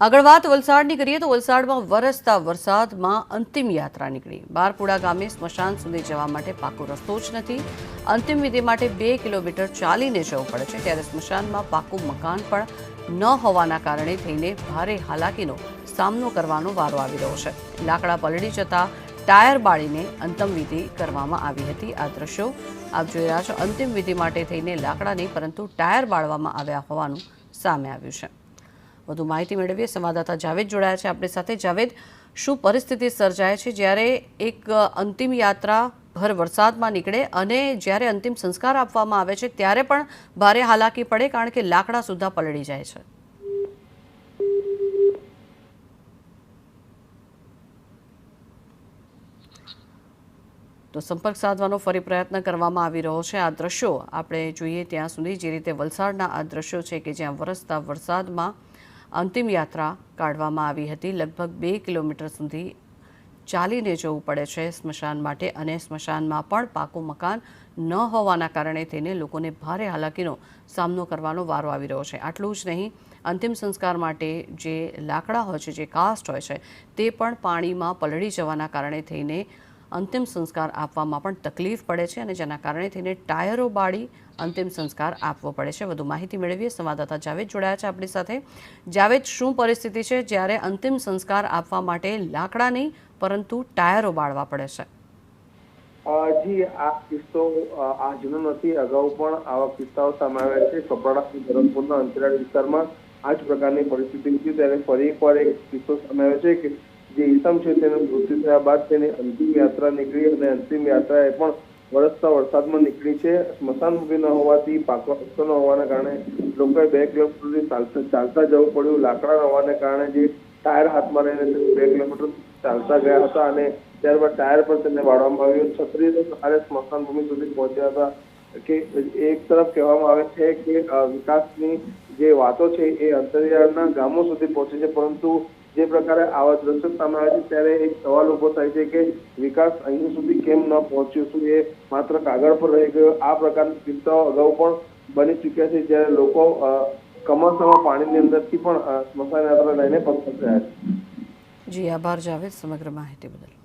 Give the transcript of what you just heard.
આગળ વાત વલસાડની કરીએ તો વલસાડમાં વરસતા વરસાદમાં અંતિમ યાત્રા નીકળી। બારપુડા ગામે સ્મશાન સુધી જવા માટે પાકો રસ્તો જ નથી। અંતિમ વિધિ માટે 2 કિલોમીટર ચાલીને જવું પડે છે, ત્યારે સ્મશાનમાં પાકું મકાન પણ ન હોવાના કારણે થઈને ભારે હાલાકીનો સામનો કરવાનો વારો આવી રહ્યો છે। લાકડા પલળી જતા ટાયર બાળીને અંતિમ વિધિ કરવામાં આવી હતી। આ દ્રશ્યો આપ જોઈ રહ્યા છો। અંતિમ વિધિ માટે થઈને લાકડા નહીં પરંતુ ટાયર બાળવામાં આવ્યા હોવાનું સામે આવ્યું છે। વધુ માહિતી મેળવીએ સંવાદદાતા જાવેદ જોડાયા છે આપણી સાથે। જાવેદ, શું પરિસ્થિતિ સર્જાય છે જ્યારે એક અંતિમ યાત્રા ભર વરસાદમાં નીકળે અને જ્યારે અંતિમ સંસ્કાર આપવામાં આવે છે ત્યારે પણ ભારે હાલાકી પડે કારણ કે લાકડા સુદ્ધા પલળી જાય છે? તો સંપર્ક સાધવાનો ફરી પ્રયત્ન કરવામાં આવી રહ્યો છે। આ દ્રશ્યો આપણે જોઈએ ત્યાં સુધી જે રીતે વલસાડના આ દ્રશ્યો છે કે જ્યાં વરસતા વરસાદમાં અંતિમ યાત્રા કાઢવામાં આવી હતી। લગભગ 2 કિલોમીટર સુધી ચાલીને જવું પડે છે સ્મશાન માટે અને સ્મશાનમાં પણ પાકું મકાન ન હોવાના કારણે થઈને લોકોને ભારે હાલાકીનો સામનો કરવાનો વારો આવી રહ્યો છે। આટલું જ નહીં, અંતિમ સંસ્કાર માટે જે લાકડા હોય છે, જે કાસ્ટ હોય છે, તે પણ પાણીમાં પલળી જવાના કારણે થઈને અંતિમ સંસ્કાર આપવામાં પણ તકલીફ પડે છે અને જેના કારણે થઈને ટાયરો બાળી અંતિમ સંસ્કાર આપવો પડે છે। વધુ માહિતી મેળવીએ સંવાદદાતા જાવેદ જોડાયા છે આપણી સાથે। જાવેદ, શું પરિસ્થિતિ છે જ્યારે અંતિમ સંસ્કાર આપવા માટે લાકડા નહીં પરંતુ ટાયરો બાળવા પડે છે? જી, આ કિસ્સો આજનો નથી, અગાઉ પણ આવા કિસ્સાઓ સામે આવ્યા છે। કપરાડા ધરમપુરના અંતરિયાળ વિસ્તારમાં આ જ પ્રકારની પરિસ્થિતિ હતી, ત્યારે ફરી એકવાર એક કિસ્સો સામે આવ્યો છે કે જે ઈસમ છે તેનું મૃત્યુ થયા બાદ તેની અંતિમ યાત્રા નીકળી અને અંતિમ યાત્રા એ પણ વરસતા વરસાદમાં નીકળી છે। સ્મશાન ભૂમિ ન હોવાથી પાકો રસ્તો ન હોવાના કારણે લોકોએ 2 કિલોમીટર ચાલતા જવું પડ્યું। લાકડા ન હોવાને કારણે જે ટાયર હાથમાં લઈને 2 કિલોમીટર ચાલતા ગયા હતા અને ત્યારબાદ ટાયર પર તેને વાળવામાં આવ્યું। છત્રીના સહારે સ્મશાન ભૂમિ સુધી પહોંચ્યા હતા કે એક તરફ કહેવામાં આવે છે કે વિકાસની જે વાતો છે એ અંતરિયાળના ગામો સુધી પહોંચે છે, પરંતુ જે પ્રકારે આવા દ્રશ્યો સામે આવે છે ત્યારે એક સવાલ ઉભો થાય છે કે વિકાસ અહીં સુધી કેમ ન પહોંચ્યો? શું એ માત્ર કાગળ પર રહી ગયો? આ પ્રકારના કિસ્સાઓ અગાઉ પણ બની ચૂક્યા છે, જ્યારે લોકો કમરસામાં પાણીની અંદરથી પણ સ્મશાન યાત્રા લઈને પસાર થયા છે। જી, આભાર જાવેદ સમગ્ર માહિતી બદલ।